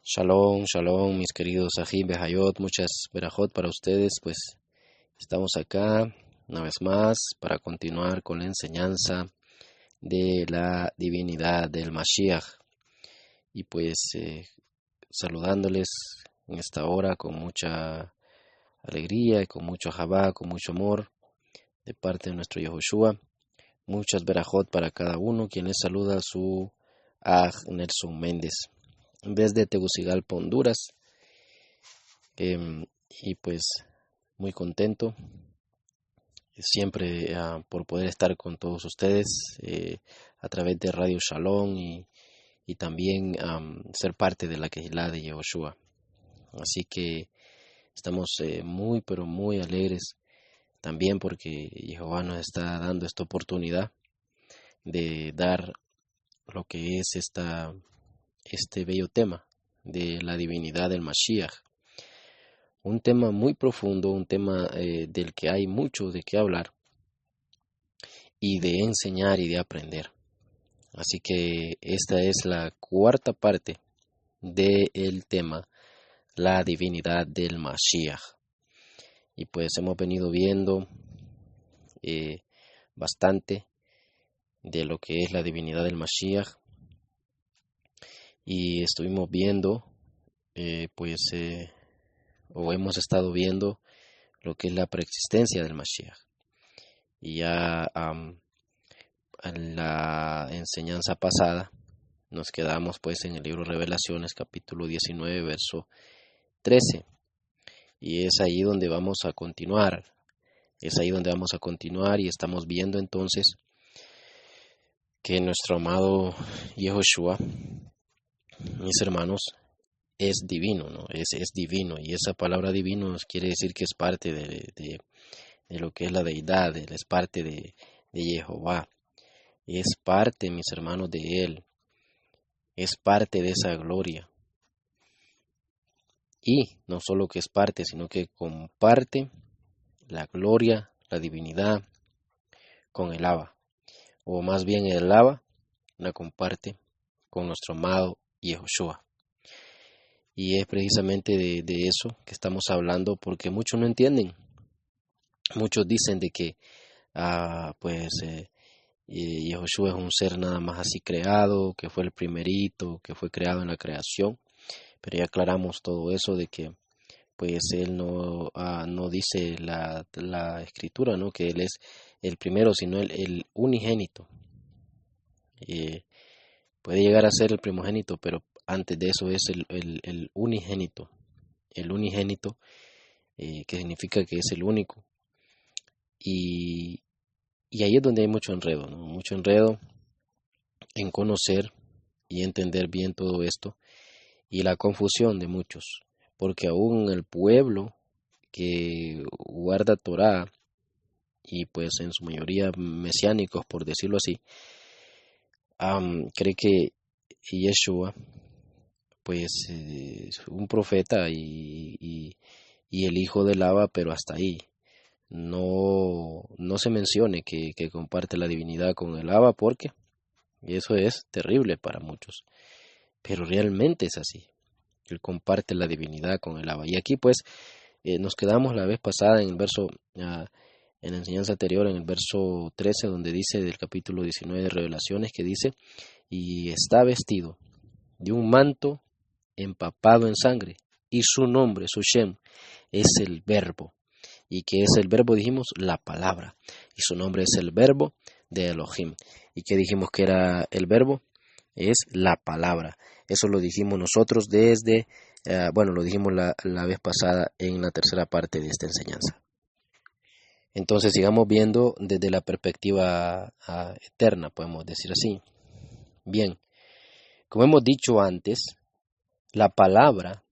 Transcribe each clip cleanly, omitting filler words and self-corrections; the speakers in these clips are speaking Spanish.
Shalom, shalom, mis queridos Sahib Behayot, muchas verajot para ustedes. Pues estamos acá una vez más para continuar con la enseñanza de la divinidad del Mashiach. Y pues saludándoles en esta hora con mucha alegría y con mucho ahabá, con mucho amor de parte de nuestro Yehoshua. Muchas verajot para cada uno, quien les saluda a su Aj Nelson Méndez, en vez de Tegucigalpa, Honduras. Y pues muy contento siempre por poder estar con todos ustedes a través de Radio Shalom y también ser parte de la Kehilá de Yehoshua. Así que estamos muy pero muy alegres también porque Jehová nos está dando esta oportunidad de dar lo que es este bello tema de la divinidad del Mashiach. Un tema muy profundo, un tema del que hay mucho de qué hablar y de enseñar y de aprender. Así que esta es la cuarta parte del tema, la divinidad del Mashiach. Y pues hemos venido viendo bastante de lo que es la divinidad del Mashiach. Y estuvimos viendo, o hemos estado viendo lo que es la preexistencia del Mashiach. Y ya en la enseñanza pasada nos quedamos pues en el libro Revelaciones, capítulo 19, verso 13. Y es ahí donde vamos a continuar. Es ahí donde vamos a continuar y estamos viendo entonces que nuestro amado Yehoshua, mis hermanos, es divino, ¿no? Es divino, y esa palabra divino quiere decir que es parte de lo que es la deidad, es parte de Jehová, es parte, mis hermanos, de Él, es parte de esa gloria. Y no solo que es parte, sino que comparte la gloria, la divinidad con el Abba, o más bien el Abba la comparte con nuestro amado Yehoshua. Y es precisamente de eso que estamos hablando, porque muchos no entienden. Muchos dicen de que Yehoshua es un ser nada más así creado, que fue el primerito, que fue creado en la creación. Pero ya aclaramos todo eso de que pues él no dice la escritura, ¿no? Que él es el primero, sino el unigénito. Puede llegar a ser el primogénito, pero antes de eso es el unigénito. El unigénito, que significa que es el único. Y ahí es donde hay mucho enredo, ¿no? Mucho enredo en conocer y entender bien todo esto, y la confusión de muchos, porque aún el pueblo que guarda Torá, y pues en su mayoría mesiánicos, por decirlo así, cree que Yeshua pues es un profeta y el hijo del Abba, pero hasta ahí. No se mencione que comparte la divinidad con el Abba, porque eso es terrible para muchos, pero realmente es así. Él comparte la divinidad con el Abba. Y aquí pues nos quedamos la vez pasada en el verso, en la enseñanza anterior, en el verso 13, donde dice del capítulo 19 de Revelaciones, que dice: y está vestido de un manto empapado en sangre, y su nombre, su Shem, es el Verbo. ¿Y qué es el Verbo? Dijimos la palabra, y su nombre es el Verbo de Elohim. ¿Y qué dijimos que era el Verbo? Es la palabra. Eso lo dijimos nosotros lo dijimos la vez pasada en la tercera parte de esta enseñanza. Entonces sigamos viendo desde la perspectiva eterna, podemos decir así. Bien, como hemos dicho antes, la palabra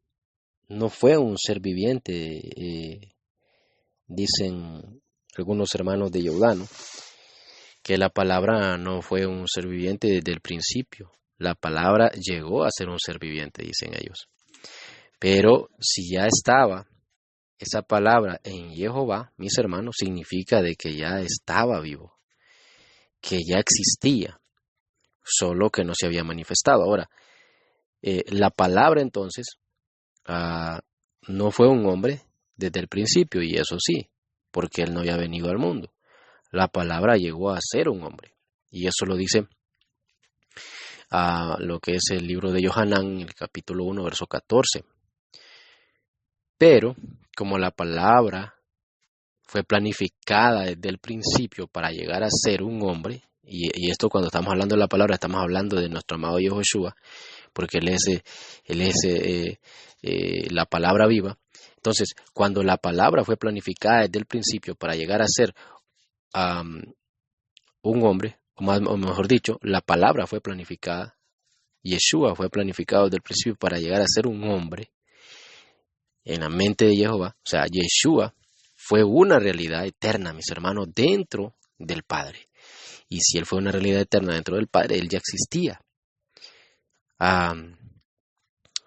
no fue un ser viviente. Dicen algunos hermanos de Yehudá, ¿no?, que la palabra no fue un ser viviente desde el principio. La palabra llegó a ser un ser viviente, dicen ellos. Pero si ya estaba esa palabra en Jehová, mis hermanos, significa de que ya estaba vivo, que ya existía, solo que no se había manifestado. Ahora, La palabra entonces no fue un hombre desde el principio, y eso sí, porque él no había venido al mundo. La palabra llegó a ser un hombre, y eso lo dice lo que es el libro de Yohanan, el capítulo 1, verso 14. Pero, como la palabra fue planificada desde el principio para llegar a ser un hombre, y esto cuando estamos hablando de la palabra, estamos hablando de nuestro amado Yahushua, porque él es la palabra viva. Entonces, cuando la palabra fue planificada desde el principio para llegar a ser un hombre, o mejor dicho, la palabra fue planificada, Yeshua fue planificado desde el principio para llegar a ser un hombre en la mente de Jehová. O sea, Yeshua fue una realidad eterna, mis hermanos, dentro del Padre. Y si Él fue una realidad eterna dentro del Padre, Él ya existía.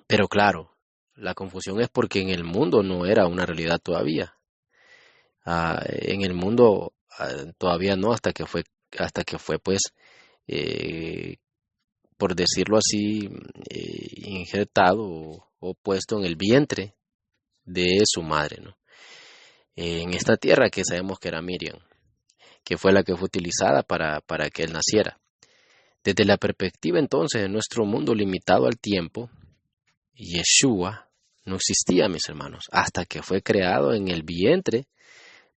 Pero claro, la confusión es porque en el mundo no era una realidad todavía. En el mundo todavía no, hasta que fue pues, por decirlo así, injertado o puesto en el vientre de su madre, ¿no? En esta tierra que sabemos que era Miriam, que fue la que fue utilizada para que él naciera. Desde la perspectiva entonces de nuestro mundo limitado al tiempo, Yeshua no existía, mis hermanos, hasta que fue creado en el vientre,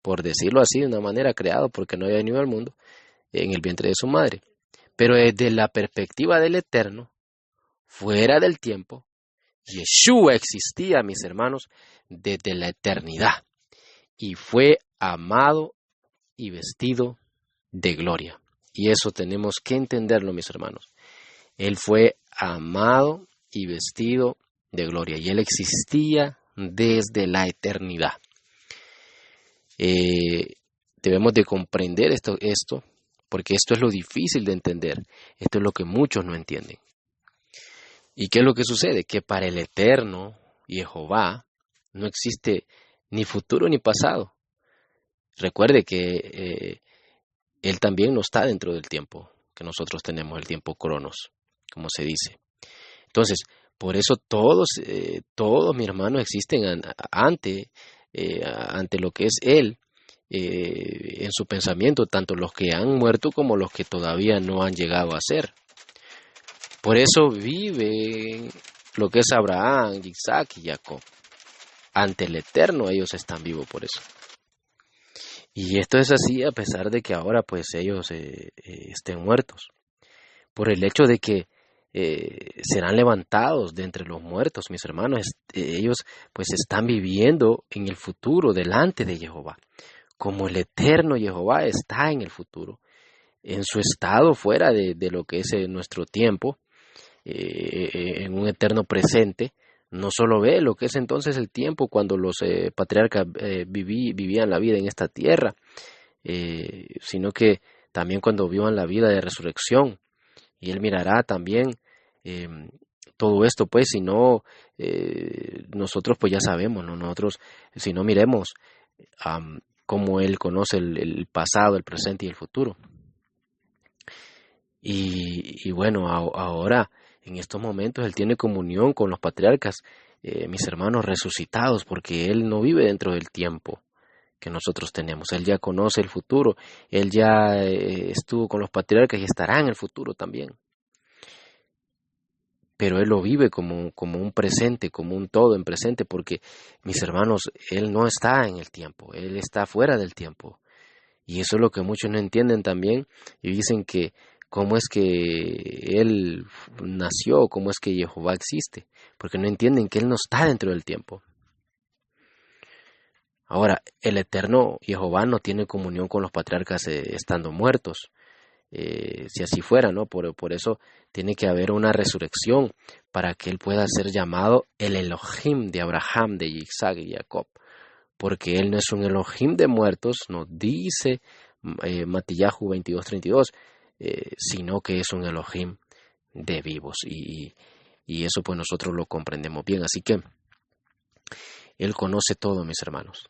por decirlo así, de una manera creado porque no había venido al mundo, en el vientre de su madre. Pero desde la perspectiva del eterno, fuera del tiempo, Yeshua existía, mis hermanos, desde la eternidad y fue amado y vestido de gloria. Y eso tenemos que entenderlo, mis hermanos. Él fue amado y vestido de gloria y Él existía desde la eternidad. Debemos de comprender esto, porque esto es lo difícil de entender. Esto es lo que muchos no entienden. ¿Y qué es lo que sucede? Que para el eterno Jehová no existe ni futuro ni pasado. Recuerde que Él también no está dentro del tiempo que nosotros tenemos, el tiempo cronos, como se dice. Entonces, por eso todos mis hermanos existen ante lo que es Él, en su pensamiento, tanto los que han muerto como los que todavía no han llegado a ser. Por eso vive lo que es Abraham, Isaac y Jacob. Ante el Eterno ellos están vivos por eso. Y esto es así a pesar de que ahora pues ellos estén muertos. Por el hecho de que serán levantados de entre los muertos, mis hermanos. Ellos pues están viviendo en el futuro delante de Jehová. Como el eterno Jehová está en el futuro, en su estado fuera de lo que es nuestro tiempo, en un eterno presente. No solo ve lo que es entonces el tiempo cuando los patriarcas vivían la vida en esta tierra, sino que también cuando vivan la vida de resurrección. Y Él mirará también todo esto, pues, si no, nosotros pues ya sabemos, ¿no? Nosotros, si no miremos cómo Él conoce el pasado, el presente y el futuro. Y bueno, ahora, en estos momentos, Él tiene comunión con los patriarcas, mis hermanos resucitados, porque Él no vive dentro del tiempo que nosotros tenemos. Él ya conoce el futuro, Él ya estuvo con los patriarcas y estará en el futuro también. Pero Él lo vive como un presente, como un todo en presente, porque, mis hermanos, Él no está en el tiempo, Él está fuera del tiempo. Y eso es lo que muchos no entienden también, y dicen que cómo es que Él nació, cómo es que Jehová existe, porque no entienden que Él no está dentro del tiempo. Ahora, el eterno Jehová no tiene comunión con los patriarcas estando muertos. Si así fuera, ¿no? Por eso tiene que haber una resurrección para que Él pueda ser llamado el Elohim de Abraham, de Isaac y Jacob, porque Él no es un Elohim de muertos, nos dice Matillahu 22:32, sino que es un Elohim de vivos, y eso pues nosotros lo comprendemos bien. Así que Él conoce todo, mis hermanos.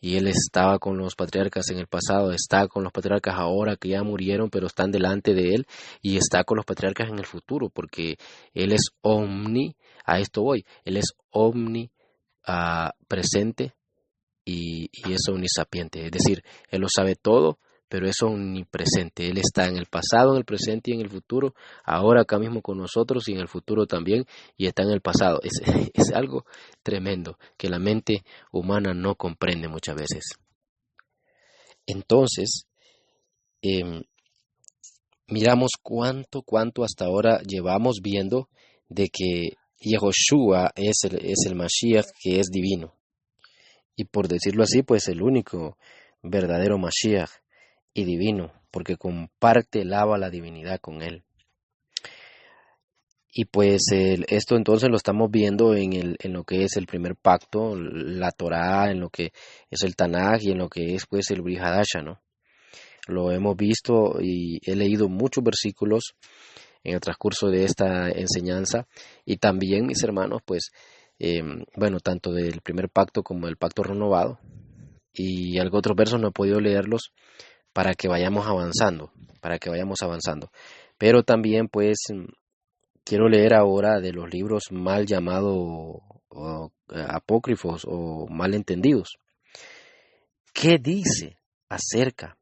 y él estaba con los patriarcas en el pasado, está con los patriarcas ahora que ya murieron, pero están delante de él, y está con los patriarcas en el futuro, porque él es a esto voy, él es presente y es omnisapiente, es decir, él lo sabe todo, pero es omnipresente. Él está en el pasado, en el presente y en el futuro, ahora acá mismo con nosotros y en el futuro también, y está en el pasado. Es algo tremendo que la mente humana no comprende muchas veces. Entonces, em, miramos cuánto hasta ahora llevamos viendo de que Yehoshua es el Mashiach que es divino. Y por decirlo así, pues el único verdadero Mashiach y divino, porque comparte, lava la divinidad con él. Y pues esto entonces lo estamos viendo en lo que es el primer pacto, la Torá, en lo que es el Tanaj y en lo que es pues el Brit Hadasha, ¿no? Lo hemos visto y he leído muchos versículos en el transcurso de esta enseñanza, y también, mis hermanos, pues bueno, tanto del primer pacto como del pacto renovado, y algo otros versos no he podido leerlos para que vayamos avanzando, Pero también pues quiero leer ahora de los libros mal llamados apócrifos o mal entendidos. ¿Qué dice acerca,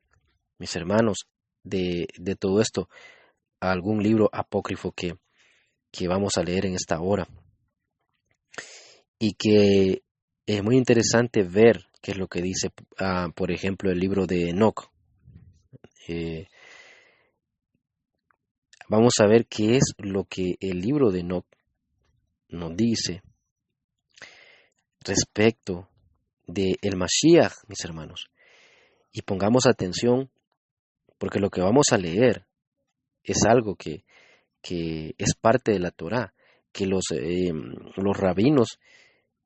mis hermanos, de todo esto? Algún libro apócrifo que vamos a leer en esta hora, y que es muy interesante ver qué es lo que dice, por ejemplo, el libro de Enoc. Vamos a ver qué es lo que el libro de Enoc nos dice respecto de el Mashiach, mis hermanos. Y pongamos atención, porque lo que vamos a leer es algo que es parte de la Torá, que los rabinos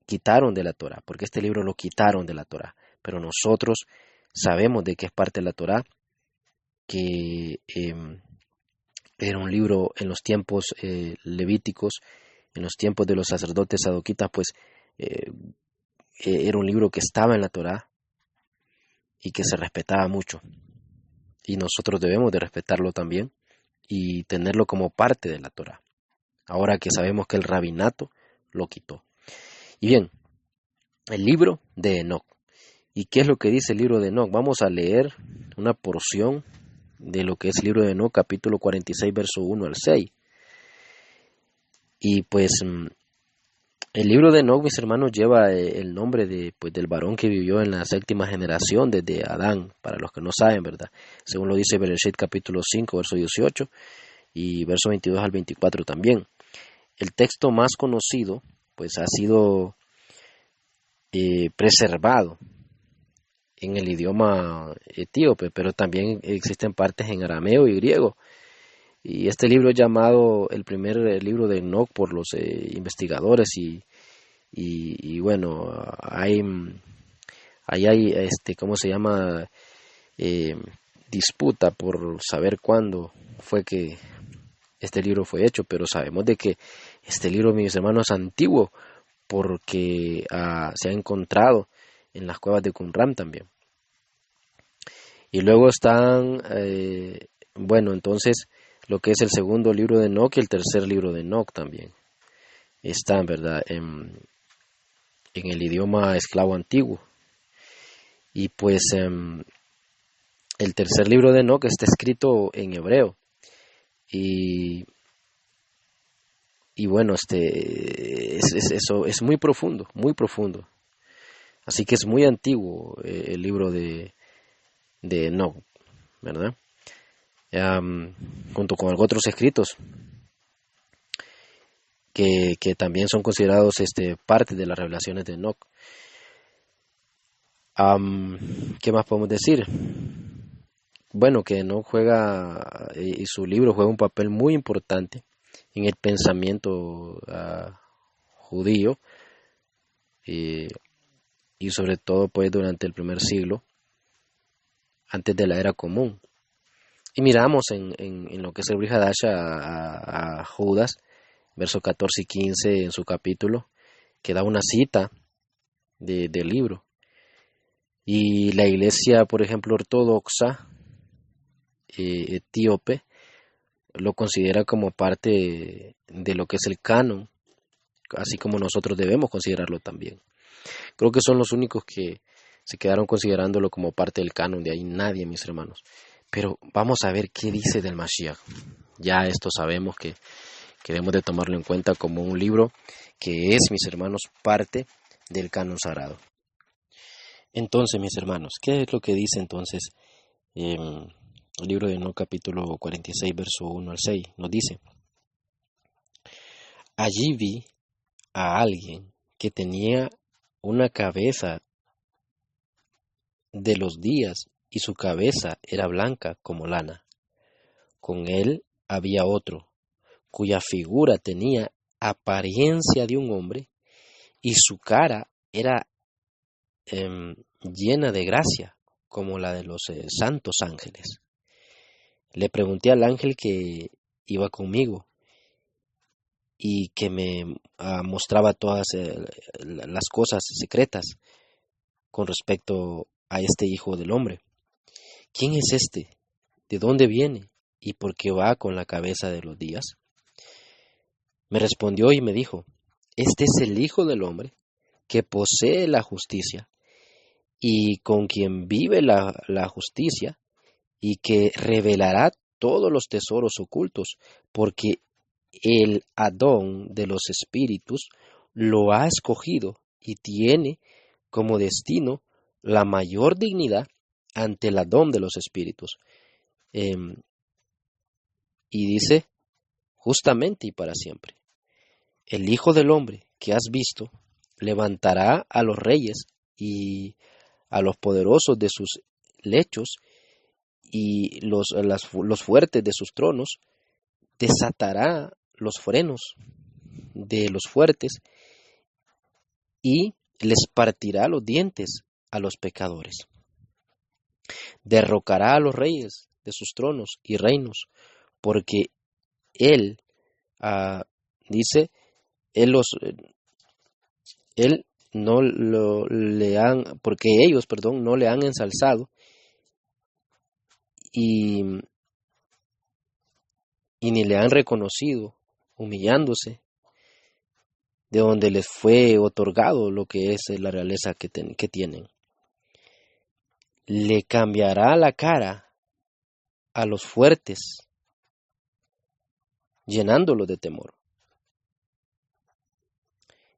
quitaron de la Torá, porque este libro lo quitaron de la Torá, pero nosotros sabemos de que es parte de la Torá, que era un libro en los tiempos levíticos, en los tiempos de los sacerdotes sadoquitas, pues era un libro que estaba en la Torá y que se respetaba mucho, y nosotros debemos de respetarlo también y tenerlo como parte de la Torá, ahora que sabemos que el rabinato lo quitó. Y bien, el libro de Enoc. ¿Y qué es lo que dice el libro de Enoc? Vamos a leer una porción de lo que es el libro de Enoc, capítulo 46, verso 1 al 6. Y pues el libro de Enoc, mis hermanos, lleva el nombre del varón que vivió en la séptima generación desde Adán, para los que no saben, ¿verdad? Según lo dice Bereshit capítulo 5, verso 18 y verso 22 al 24 también. El texto más conocido pues ha sido preservado en el idioma etíope, pero también existen partes en arameo y griego. Y este libro es llamado el primer libro de Enoc por los investigadores, y bueno, hay ¿cómo se llama? Disputa por saber cuándo fue que este libro fue hecho, pero sabemos de que este libro, mis hermanos, es antiguo, porque se ha encontrado en las cuevas de Qumran también. Y luego están, bueno, entonces lo que es el segundo libro de Enoc y el tercer libro de Enoc también están, ¿verdad?, en el idioma esclavo antiguo. Y pues el tercer libro de Enoc está escrito en hebreo. Y bueno, eso es muy profundo, muy profundo. Así que es muy antiguo el libro de Enoc, ¿verdad? Junto con otros escritos que también son considerados parte de las revelaciones de Enoc. ¿Qué más podemos decir? Bueno, que Enoc juega, y su libro juega un papel muy importante en el pensamiento judío, y sobre todo pues durante el primer siglo antes de la era común. Y miramos en lo que es el Brit Hadasha a Judas, versos 14 y 15 en su capítulo, que da una cita del libro. Y la iglesia, por ejemplo, ortodoxa etíope, lo considera como parte de lo que es el canon, así como nosotros debemos considerarlo también. Creo que son los únicos que se quedaron considerándolo como parte del canon, de ahí nadie, mis hermanos. Pero vamos a ver qué dice del Mashiach. Ya esto sabemos que debemos de tomarlo en cuenta como un libro que es, mis hermanos, parte del canon sagrado. Entonces, mis hermanos, ¿qué es lo que dice entonces el libro de Enoc, capítulo 46, verso 1 al 6? Nos dice: allí vi a alguien que tenía una cabeza de los días y su cabeza era blanca como lana. Con él había otro, cuya figura tenía apariencia de un hombre y su cara era llena de gracia, como la de los santos ángeles. Le pregunté al ángel que iba conmigo y que me mostraba todas las cosas secretas con respecto a este hijo del hombre. ¿Quién es este? ¿De dónde viene? ¿Y por qué va con la cabeza de los días? Me respondió y me dijo: este es el hijo del hombre que posee la justicia y con quien vive la justicia, y que revelará todos los tesoros ocultos, porque el Adón de los espíritus lo ha escogido y tiene como destino la mayor dignidad ante el Adón de los espíritus. Y dice, justamente y para siempre, el Hijo del Hombre que has visto levantará a los reyes y a los poderosos de sus lechos, y los fuertes de sus tronos, desatará los frenos de los fuertes y les partirá los dientes a los pecadores. Derrocará a los reyes de sus tronos y reinos, porque él, dice, él no le han, porque ellos, no le han ensalzado y ni le han reconocido, humillándose, de donde les fue otorgado lo que es la realeza que tienen. Le cambiará la cara a los fuertes, llenándolos de temor.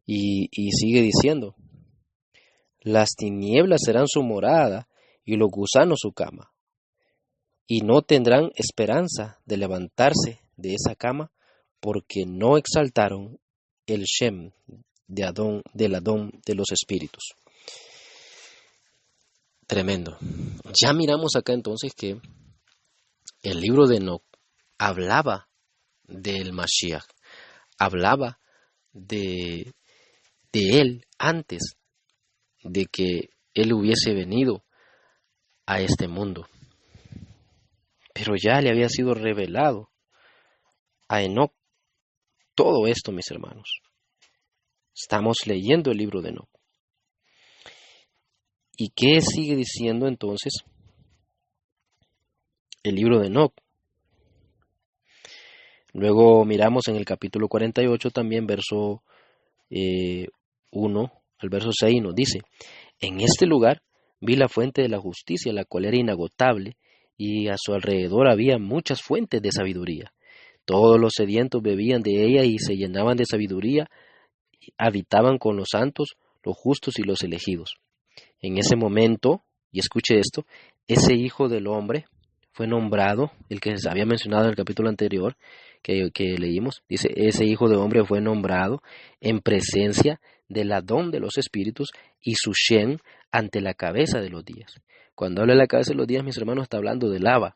Y sigue diciendo, las tinieblas serán su morada y los gusanos su cama, y no tendrán esperanza de levantarse de esa cama, porque no exaltaron el Shem del Adón de los espíritus. Tremendo. Ya miramos acá entonces que el libro de Enoc hablaba del Mashiach, hablaba de él antes de que él hubiese venido a este mundo. Pero ya le había sido revelado a Enoc todo esto, mis hermanos. Estamos leyendo el libro de Enoc. ¿Y qué sigue diciendo entonces el libro de Enoc? Luego miramos en el capítulo 48 también, verso 1 al verso 6, nos dice: en este lugar vi la fuente de la justicia, la cual era inagotable, y a su alrededor había muchas fuentes de sabiduría. Todos los sedientos bebían de ella y se llenaban de sabiduría, habitaban con los santos, los justos y los elegidos. En ese momento, y escuche esto, ese hijo del hombre fue nombrado, el que se había mencionado en el capítulo anterior que leímos, dice, ese hijo de hombre fue nombrado en presencia del Adón de los espíritus y su Shem ante la cabeza de los días. Cuando habla de la cabeza de los días, mis hermanos, está hablando del Abba.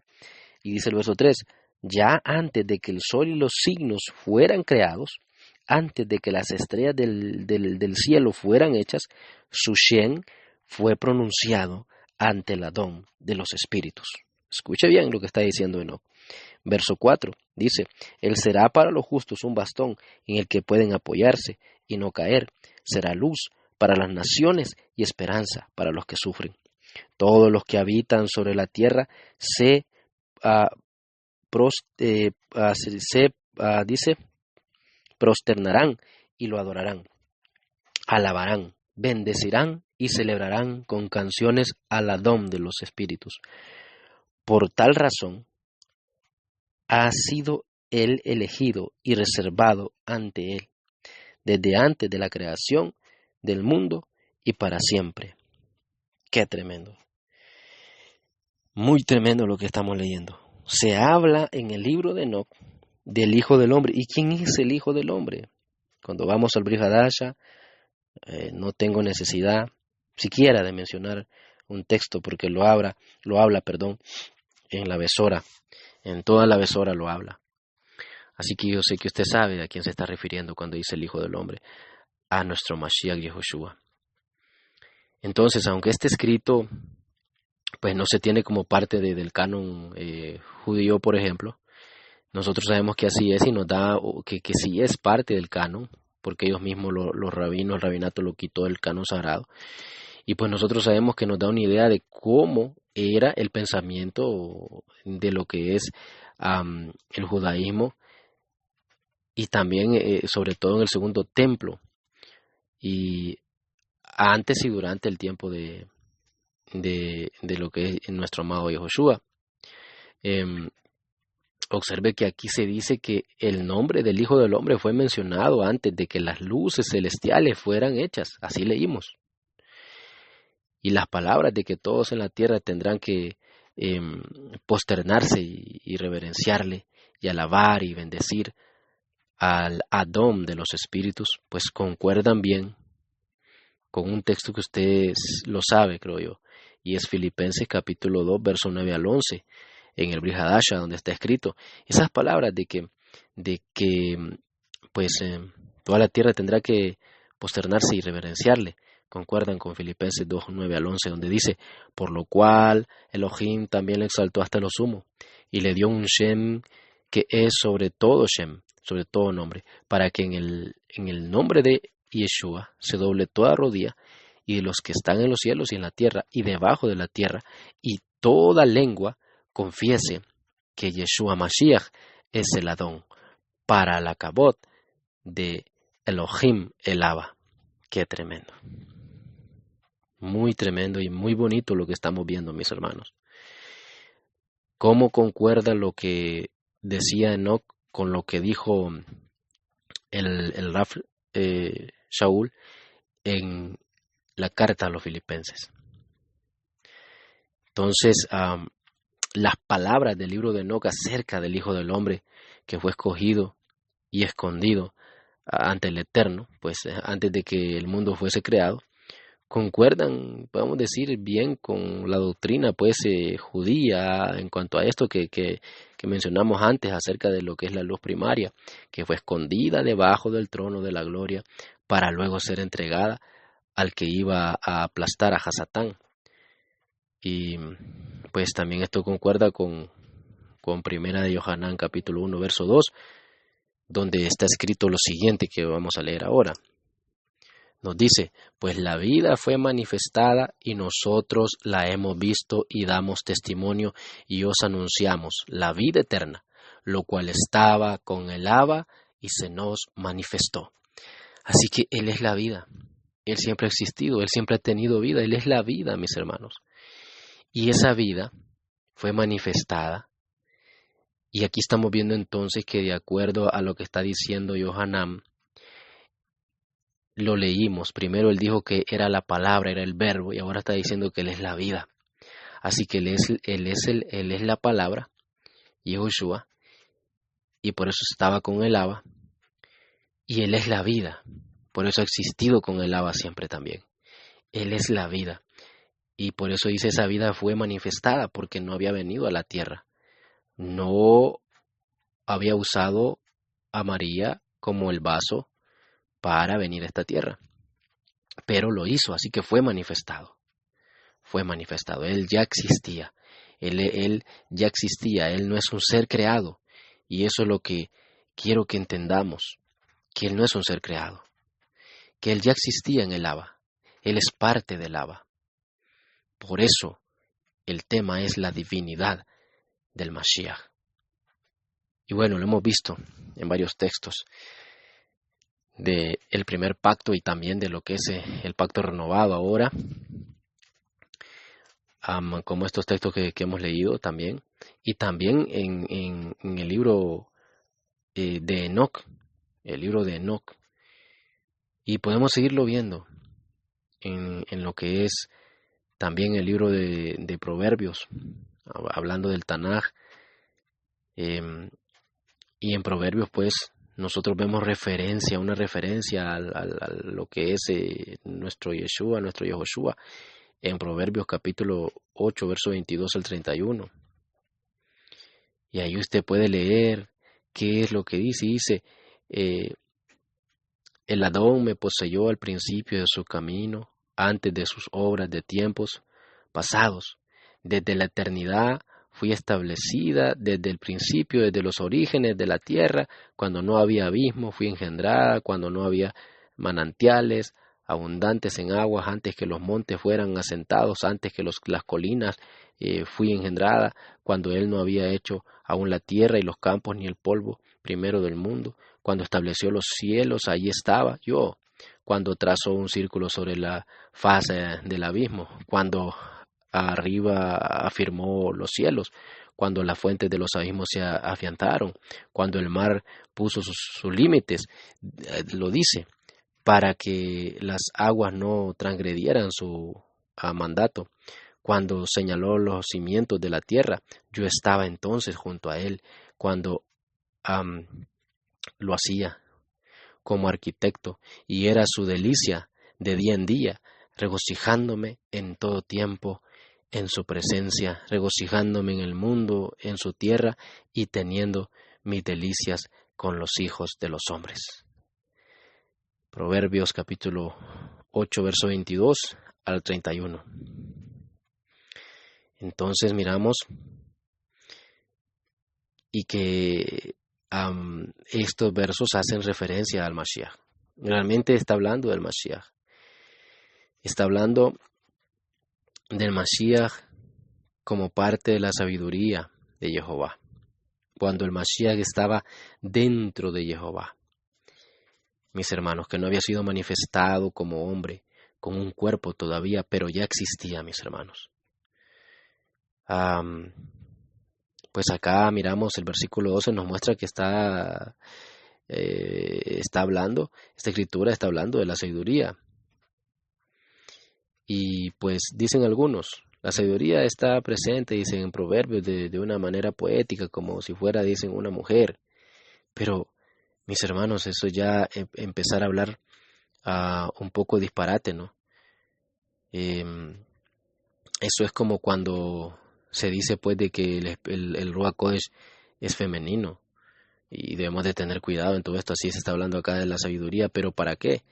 Y dice el verso 3, ya antes de que el sol y los signos fueran creados, antes de que las estrellas del cielo fueran hechas, su Shem fue pronunciado ante el Adón de los espíritus. Escuche bien lo que está diciendo Enoc. Verso 4 dice, él será para los justos un bastón en el que pueden apoyarse y no caer, será luz para las naciones y esperanza para los que sufren. Todos los que habitan sobre la tierra se, ah, dice, prosternarán y lo adorarán, alabarán, bendecirán y celebrarán con canciones al Adón de los espíritus. Por tal razón ha sido él elegido y reservado ante él, desde antes de la creación del mundo y para siempre. ¡Qué tremendo! Muy tremendo lo que estamos leyendo. Se habla en el libro de Enoc del Hijo del Hombre. ¿Y quién es el Hijo del Hombre? Cuando vamos al Brit Hadasha, no tengo necesidad siquiera de mencionar un texto porque lo habla, en la Besora. En toda la Besora lo habla. Así que yo sé que usted sabe a quién se está refiriendo cuando dice el Hijo del Hombre, a nuestro Mashiach Yehoshua. Entonces, aunque este escrito pues no se tiene como parte del canon judío, por ejemplo, nosotros sabemos que así es y nos da que sí es parte del canon, porque ellos mismos, los rabinos, el rabinato lo quitó del canon sagrado. Y pues nosotros sabemos que nos da una idea de cómo era el pensamiento de lo que es el judaísmo y también sobre todo en el segundo templo y antes y durante el tiempo de lo que es nuestro amado Yehoshua. Observe que aquí se dice que el nombre del Hijo del Hombre fue mencionado antes de que las luces celestiales fueran hechas, así leímos. Y las palabras de que todos en la tierra tendrán que posternarse y reverenciarle y alabar y bendecir al Adón de los espíritus, pues concuerdan bien con un texto que usted lo sabe, creo yo, y es Filipenses capítulo 2, verso 9 al 11, en el Brit Hadasha, donde está escrito esas palabras de que pues toda la tierra tendrá que posternarse y reverenciarle, concuerdan con Filipenses 2, 9 al 11, donde dice, por lo cual Elohim también le exaltó hasta lo sumo, y le dio un Shem que es sobre todo Shem, sobre todo nombre, para que en el nombre de Yeshua se doble toda rodilla, y de los que están en los cielos y en la tierra y debajo de la tierra, y toda lengua confiese que Yeshua Mashiach es el Adón, para la cabot de Elohim el Abba. Qué tremendo. Muy tremendo y muy bonito lo que estamos viendo, mis hermanos. ¿Cómo concuerda lo que decía Enoc con lo que dijo el Raf Shaul en la carta a los filipenses? Entonces, las palabras del libro de Enoc acerca del Hijo del Hombre que fue escogido y escondido ante el Eterno, pues antes de que el mundo fuese creado, concuerdan, podemos decir, bien con la doctrina pues judía en cuanto a esto que mencionamos antes acerca de lo que es la luz primaria, que fue escondida debajo del trono de la gloria para luego ser entregada al que iba a aplastar a Hasatán. Y pues también esto concuerda con Primera de Yohanan capítulo 1 verso 2, donde está escrito lo siguiente que vamos a leer ahora. Nos dice, pues la vida fue manifestada y nosotros la hemos visto y damos testimonio y os anunciamos la vida eterna, lo cual estaba con el Abba y se nos manifestó. Así que Él es la vida, Él siempre ha existido, Él siempre ha tenido vida, Él es la vida, mis hermanos. Y esa vida fue manifestada. Y aquí estamos viendo entonces que de acuerdo a lo que está diciendo Yohanan, lo leímos. Primero él dijo que era la palabra, era el verbo, y ahora está diciendo que Él es la vida. Así que Él es la palabra, Yehoshua, y por eso estaba con el Abba, y Él es la vida. Por eso ha existido con el Abba siempre también. Él es la vida. Y por eso dice esa vida fue manifestada, porque no había venido a la tierra. No había usado a María como el vaso para venir a esta tierra. Pero lo hizo, así que fue manifestado. Fue manifestado. Él ya existía. Él ya existía. Él no es un ser creado. Y eso es lo que quiero que entendamos. Que Él no es un ser creado. Que Él ya existía en el Abba. Él es parte del Abba. Por eso el tema es la divinidad del Mashiach. Y bueno, lo hemos visto en varios textos del primer pacto y también de lo que es el pacto renovado ahora, como estos textos que hemos leído también, y también en el libro de Enoch, el libro de Enoch. Y podemos seguirlo viendo en lo que es también el libro de Proverbios, hablando del Tanaj. Y en Proverbios, pues, nosotros vemos una referencia a lo que es nuestro Yeshua, nuestro Yehoshua, en Proverbios capítulo 8, verso 22 al 31. Y ahí usted puede leer qué es lo que dice. Dice, el Adón me poseyó al principio de su camino, antes de sus obras de tiempos pasados. Desde la eternidad fui establecida, desde el principio, desde los orígenes de la tierra, cuando no había abismo, fui engendrada, cuando no había manantiales abundantes en aguas, antes que los montes fueran asentados, antes que las colinas, fui engendrada, cuando él no había hecho aún la tierra y los campos ni el polvo primero del mundo, cuando estableció los cielos, allí estaba yo, cuando trazó un círculo sobre la faz del abismo, cuando arriba afirmó los cielos, cuando las fuentes de los abismos se afianzaron, cuando el mar puso sus límites, lo dice, para que las aguas no transgredieran su mandato. Cuando señaló los cimientos de la tierra, yo estaba entonces junto a él, cuando lo hacía como arquitecto, y era su delicia de día en día, regocijándome en todo tiempo en su presencia, regocijándome en el mundo, en su tierra, y teniendo mis delicias con los hijos de los hombres. Proverbios capítulo 8, verso 22 al 31. Entonces miramos y que estos versos hacen referencia al Mashiach. Realmente está hablando del Mashiach. Está hablando del Mashiach como parte de la sabiduría de Jehová. Cuando el Mashiach estaba dentro de Jehová. Mis hermanos, que no había sido manifestado como hombre, con un cuerpo todavía, pero ya existía, mis hermanos. Pues acá miramos el versículo 12, nos muestra que está hablando, esta escritura está hablando de la sabiduría. Y pues dicen algunos, la sabiduría está presente, dicen en Proverbios, de una manera poética, como si fuera, dicen, una mujer. Pero, mis hermanos, eso ya empezar a hablar un poco disparate, ¿no? Eso es como cuando se dice pues de que el Ruach Kodesh es femenino y debemos de tener cuidado en todo esto. Así se está hablando acá de la sabiduría, pero ¿para qué?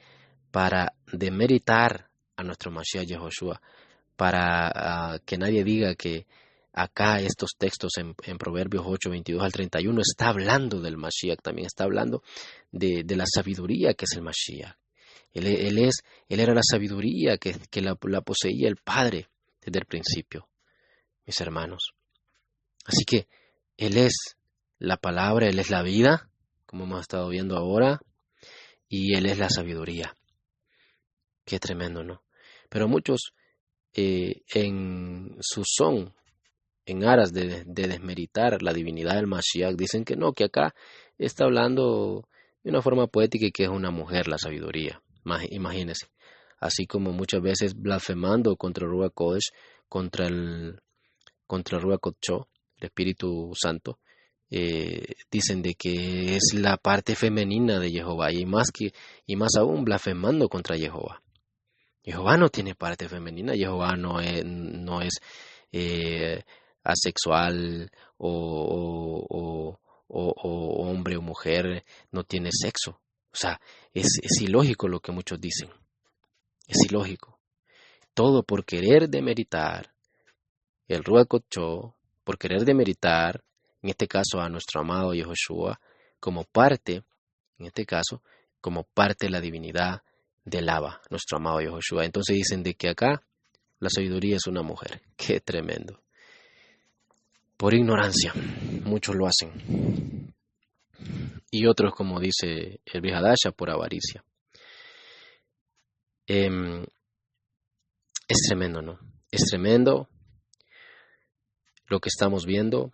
Para demeritar a nuestro Mashiach Yehoshua, para que nadie diga que acá estos textos en Proverbios 8, 22 al 31 está hablando del Mashiach, también está hablando de la sabiduría que es el Mashiach. Él era la sabiduría que la poseía el Padre desde el principio, mis hermanos. Así que Él es la palabra, Él es la vida, como hemos estado viendo ahora, y Él es la sabiduría. Qué tremendo, ¿no? Pero muchos en su son, en aras de desmeritar la divinidad del Mashiach, dicen que no, que acá está hablando de una forma poética y que es una mujer la sabiduría. Imagínense. Así como muchas veces blasfemando contra el Ruach Kodesh, contra el Ruach Kodesh, el Espíritu Santo, dicen de que es la parte femenina de Jehová y más aún blasfemando contra Jehová. Jehová no tiene parte femenina, Jehová no es asexual o hombre o mujer, no tiene sexo. O sea, es ilógico lo que muchos dicen. Es ilógico. Todo por querer demeritar el Ruach Kodesh, por querer demeritar, en este caso a nuestro amado Yehoshua, como parte, en este caso, como parte de la divinidad del Abba, nuestro amado Yehoshua. Entonces dicen de que acá la sabiduría es una mujer. Qué tremendo. Por ignorancia, muchos lo hacen. Y otros, como dice el Brihadasha, por avaricia. Es tremendo, ¿no? Es tremendo lo que estamos viendo,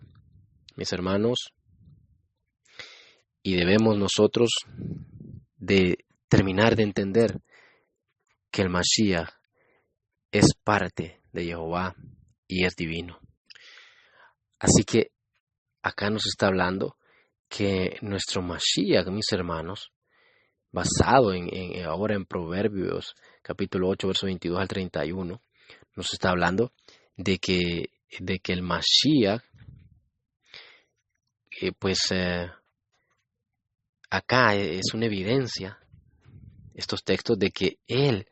mis hermanos, y debemos nosotros de terminar de entender que el Mashiach es parte de Jehová y es divino. Así que acá nos está hablando que nuestro Mashiach, mis hermanos, basado ahora en Proverbios capítulo 8, verso 22 al 31, nos está hablando de que el Mashiach, acá es una evidencia, estos textos, de que Él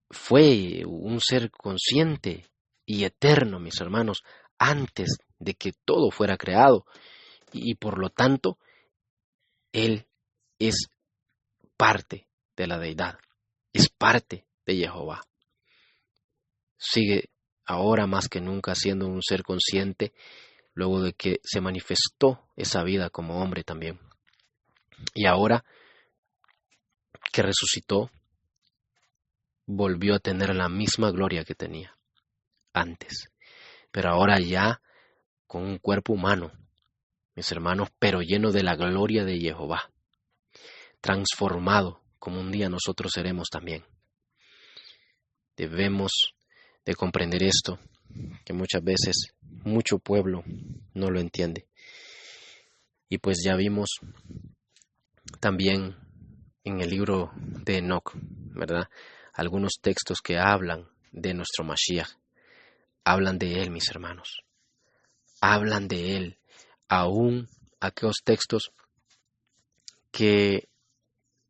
fue un ser consciente y eterno, mis hermanos, antes de que todo fuera creado, y por lo tanto, Él es parte de la deidad, es parte de Jehová. Sigue ahora más que nunca siendo un ser consciente, luego de que se manifestó esa vida como hombre también. Y ahora que resucitó, volvió a tener la misma gloria que tenía antes, pero ahora ya con un cuerpo humano, mis hermanos, pero lleno de la gloria de Jehová, transformado como un día nosotros seremos también. Debemos de comprender esto, que muchas veces mucho pueblo no lo entiende. Y pues ya vimos también en el libro de Enoc, ¿verdad? Algunos textos que hablan de nuestro Mashiach, hablan de él, mis hermanos, hablan de él, aún aquellos textos que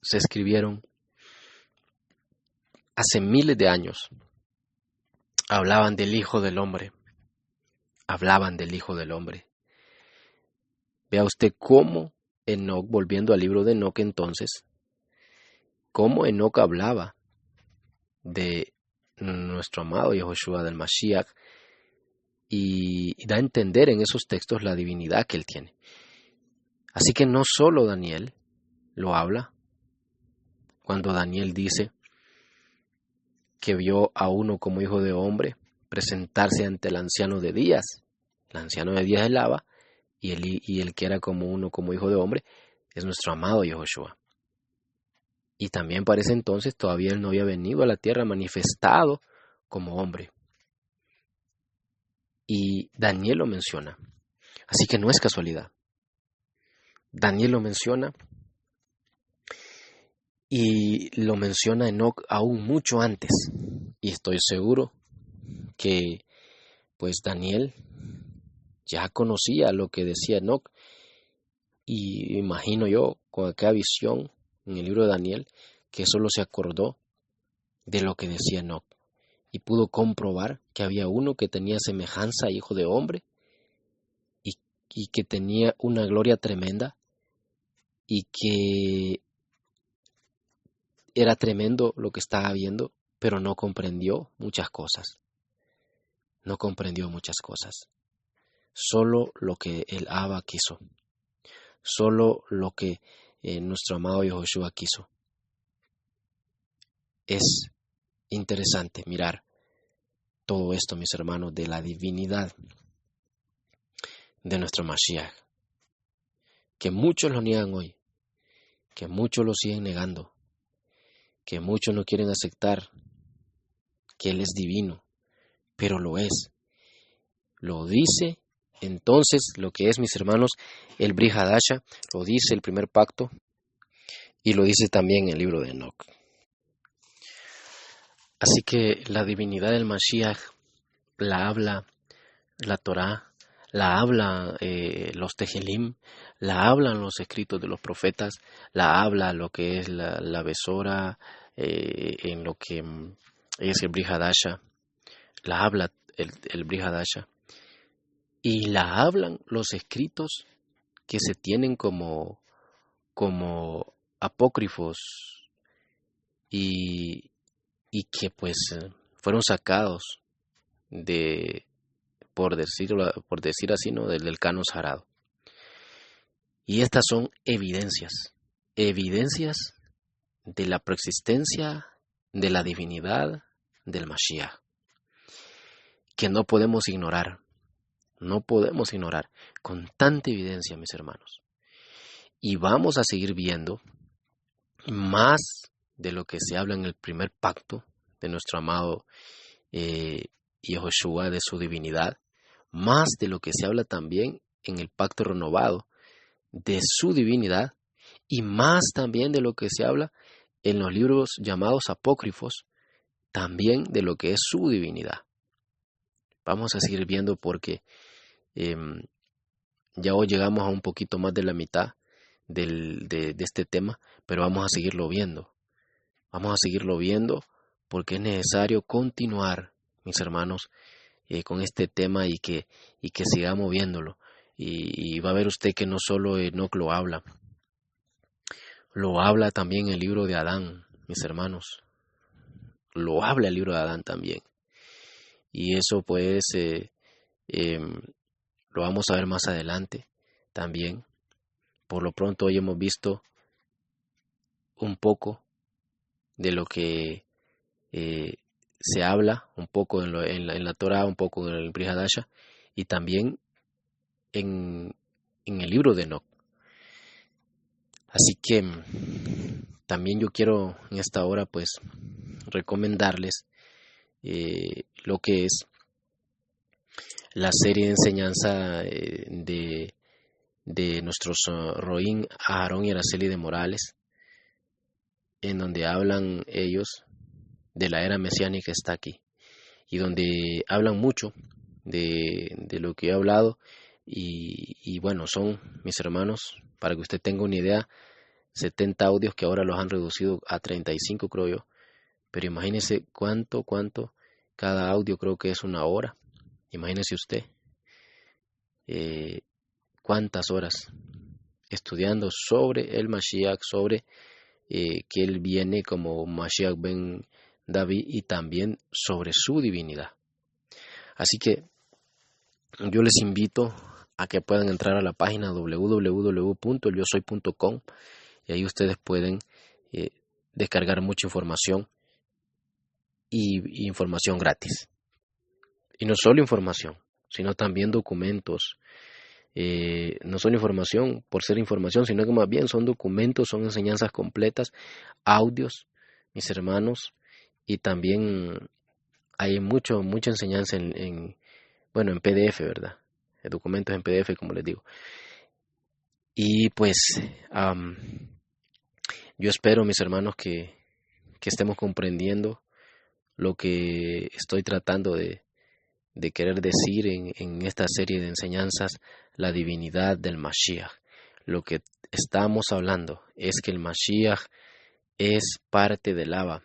se escribieron hace miles de años, hablaban del Hijo del Hombre, hablaban del Hijo del Hombre. Vea usted cómo Enoc, volviendo al libro de Enoc entonces, cómo Enoc hablaba de nuestro amado Yehoshua del Mashiach, y da a entender en esos textos la divinidad que él tiene. Así que no solo Daniel lo habla, cuando Daniel dice que vio a uno como hijo de hombre presentarse ante el anciano de días. El anciano de días es Laba, y el que era como uno como hijo de hombre es nuestro amado Yehoshua. Y también para ese entonces todavía él no había venido a la tierra manifestado como hombre. Y Daniel lo menciona. Así que no es casualidad. Daniel lo menciona, y lo menciona Enoc aún mucho antes. Y estoy seguro que pues Daniel ya conocía lo que decía Enoc. Y imagino yo, con aquella visión en el libro de Daniel, que solo se acordó de lo que decía Enoc. Y pudo comprobar que había uno que tenía semejanza a hijo de hombre, y que tenía una gloria tremenda, y que era tremendo lo que estaba viendo, pero no comprendió muchas cosas. No comprendió muchas cosas. Solo lo que el Abba quiso. Solo lo que nuestro amado Yehoshua quiso. Es interesante mirar todo esto, mis hermanos, de la divinidad de nuestro Mashiach, que muchos lo niegan hoy, que muchos lo siguen negando, que muchos no quieren aceptar que Él es divino, pero lo es. Lo dice entonces lo que es, mis hermanos, el Brit Hadasha, lo dice el primer pacto, y lo dice también el libro de Enoc. Así que la divinidad del Mashiach la habla la Torá, la habla los Tejelim, la hablan los escritos de los profetas, la habla lo que es la Besora, en lo que es el Brit Hadasha, la habla el Brit Hadasha, y la hablan los escritos que se tienen como apócrifos y y que pues fueron sacados de, por decir así, ¿no? del canon sagrado. Y estas son evidencias de la preexistencia de la divinidad del Mashiach, que no podemos ignorar con tanta evidencia, mis hermanos. Y vamos a seguir viendo más de lo que se habla en el primer pacto de nuestro amado Yehoshua, de su divinidad, más de lo que se habla también en el pacto renovado de su divinidad, y más también de lo que se habla en los libros llamados apócrifos, también de lo que es su divinidad. Vamos a seguir viendo porque ya hoy llegamos a un poquito más de la mitad de este tema, pero vamos a seguirlo viendo. Vamos a seguirlo viendo porque es necesario continuar, mis hermanos, con este tema y que sigamos viéndolo. Y va a ver usted que no solo Enoc lo habla también el libro de Adán, mis hermanos. Lo habla el libro de Adán también. Y eso pues lo vamos a ver más adelante también. Por lo pronto hoy hemos visto un poco de lo que se habla, un poco en la Torah, un poco en el Brit Hadasha, y también en el libro de Enoc. Así que también yo quiero en esta hora pues recomendarles lo que es la serie de enseñanza de nuestros Roín, Aarón y Araceli de Morales, en donde hablan ellos de la era mesiánica que está aquí, y donde hablan mucho de lo que he hablado, y bueno, son, mis hermanos, para que usted tenga una idea, 70 audios que ahora los han reducido a 35, creo yo, pero imagínese cuánto, cada audio creo que es 1 hora, imagínese usted, cuántas horas estudiando sobre el Mashiach, sobre que él viene como Mashiach ben David, y también sobre su divinidad. Así que yo les invito a que puedan entrar a la página www.elyosoy.com, y ahí ustedes pueden descargar mucha información y información gratis. Y no solo información, sino también documentos. No son información por ser información, sino que más bien son documentos, son enseñanzas completas, audios, mis hermanos, y también hay mucha enseñanza en PDF, ¿verdad? Documentos en PDF, como les digo. Y pues yo espero, mis hermanos, que estemos comprendiendo lo que estoy tratando de querer decir en esta serie de enseñanzas, la divinidad del Mashiach. Lo que estamos hablando es que el Mashiach es parte del Abba,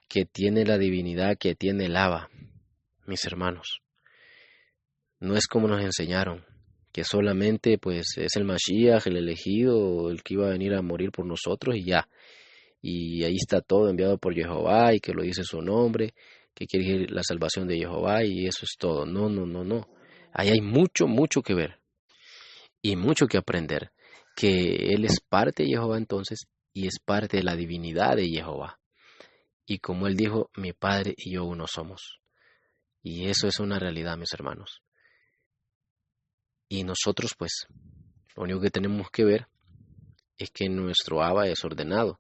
que tiene la divinidad que tiene el Abba, mis hermanos. No es como nos enseñaron, que solamente pues es el Mashiach, el elegido, el que iba a venir a morir por nosotros y ya. Y ahí está todo enviado por Jehová y que lo dice su nombre, que quiere decir la salvación de Jehová, y eso es todo. No. Ahí hay mucho que ver y mucho que aprender, que Él es parte de Jehová entonces y es parte de la divinidad de Jehová. Y como Él dijo, mi Padre y yo uno somos. Y eso es una realidad, mis hermanos. Y nosotros pues, lo único que tenemos que ver es que nuestro Abba es ordenado.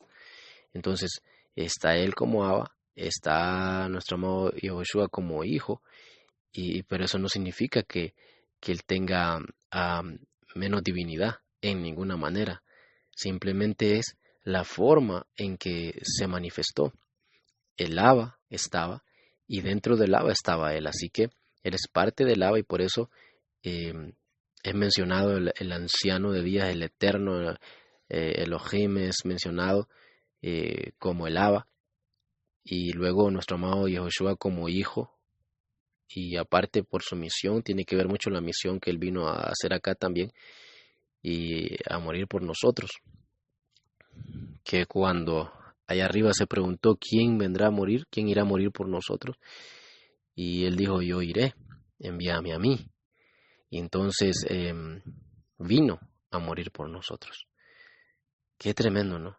Entonces, está Él como Abba, está nuestro amado Yehoshua como hijo, pero eso no significa que Él tenga menos divinidad en ninguna manera. Simplemente es la forma en que se manifestó. El Abba estaba y dentro del Abba estaba Él. Así que Él es parte del Abba, y por eso es mencionado el anciano de días, el eterno, Elohim es mencionado como el Abba, y luego nuestro amado Yehoshua como hijo, y aparte por su misión, tiene que ver mucho la misión que él vino a hacer acá también, y a morir por nosotros, que cuando allá arriba se preguntó quién vendrá a morir, quién irá a morir por nosotros. Y él dijo, yo iré, envíame a mí. Y entonces vino a morir por nosotros. Qué tremendo, ¿no?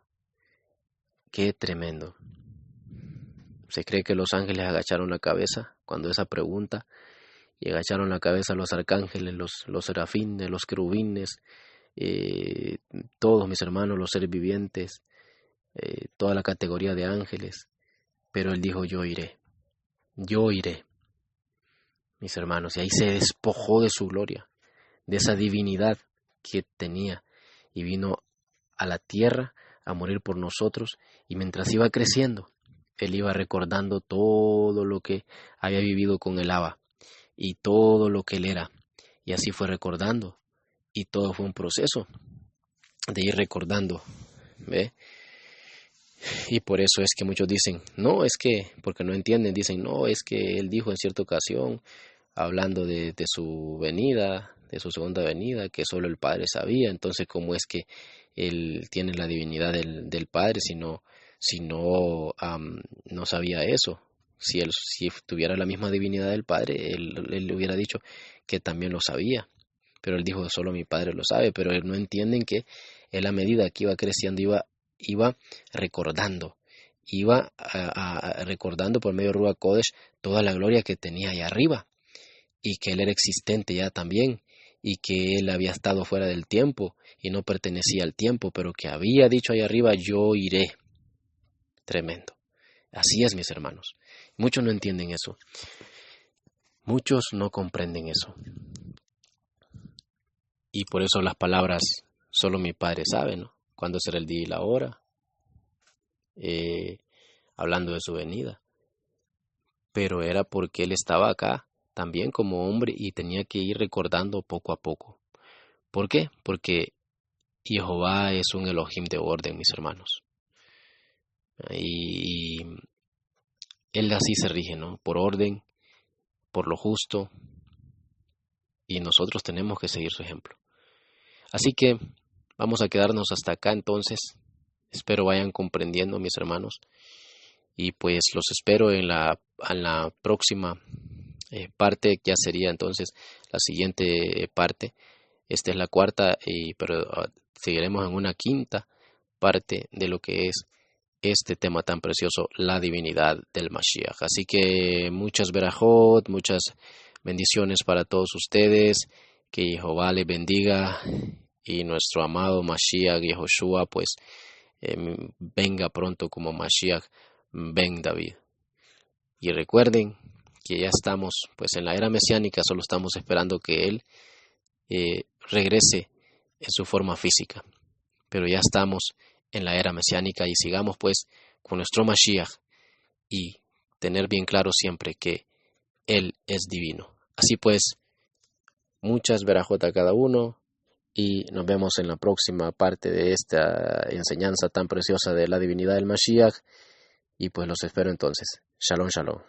Qué tremendo. Se cree que los ángeles agacharon la cabeza cuando esa pregunta, y agacharon la cabeza los arcángeles, los serafines, los querubines, todos mis hermanos, los seres vivientes, toda la categoría de ángeles. Pero él dijo, yo iré, mis hermanos. Y ahí se despojó de su gloria, de esa divinidad que tenía, y vino a la tierra a morir por nosotros. Y mientras iba creciendo, él iba recordando todo lo que había vivido con el Abba y todo lo que él era. Y así fue recordando. Y todo fue un proceso de ir recordando, ¿ve? Y por eso es que muchos dicen, no, es que, porque no entienden, dicen, no, es que él dijo en cierta ocasión, hablando de su venida, de su segunda venida, que solo el Padre sabía. Entonces, ¿cómo es que él tiene la divinidad del Padre si no sabía eso? Si tuviera la misma divinidad del Padre, él le hubiera dicho que también lo sabía. Pero él dijo, solo mi Padre lo sabe. Pero no entienden que él, a medida que iba creciendo, iba recordando, recordando por medio de Ruach Kodesh toda la gloria que tenía allá arriba, y que él era existente ya también, y que él había estado fuera del tiempo y no pertenecía al tiempo, pero que había dicho allá arriba, yo iré. Tremendo. Así es, mis hermanos. Muchos no entienden eso. Muchos no comprenden eso. Y por eso las palabras, solo mi Padre sabe, ¿no? Cuándo será el día y la hora, hablando de su venida. Pero era porque él estaba acá también como hombre y tenía que ir recordando poco a poco. ¿Por qué? Porque Jehová es un Elohim de orden, mis hermanos. Y él así se rige, ¿no? Por orden, por lo justo. Y nosotros tenemos que seguir su ejemplo. Así que vamos a quedarnos hasta acá entonces. Espero vayan comprendiendo, mis hermanos. Y pues los espero en la próxima parte. Ya sería entonces la siguiente parte. Esta es la cuarta, pero seguiremos en una quinta parte de lo que es este tema tan precioso, la divinidad del Mashiach. Así que muchas verajot, muchas bendiciones para todos ustedes. Que Jehová les bendiga y nuestro amado Mashiach Yehoshua pues venga pronto como Mashiach ben David. Y recuerden que ya estamos pues en la era mesiánica, solo estamos esperando que Él regrese en su forma física. Pero ya estamos en la era mesiánica y sigamos pues con nuestro Mashiach y tener bien claro siempre que Él es divino. Así pues, muchas verajot a cada uno y nos vemos en la próxima parte de esta enseñanza tan preciosa de la divinidad del Mashiach y pues los espero entonces. Shalom, shalom.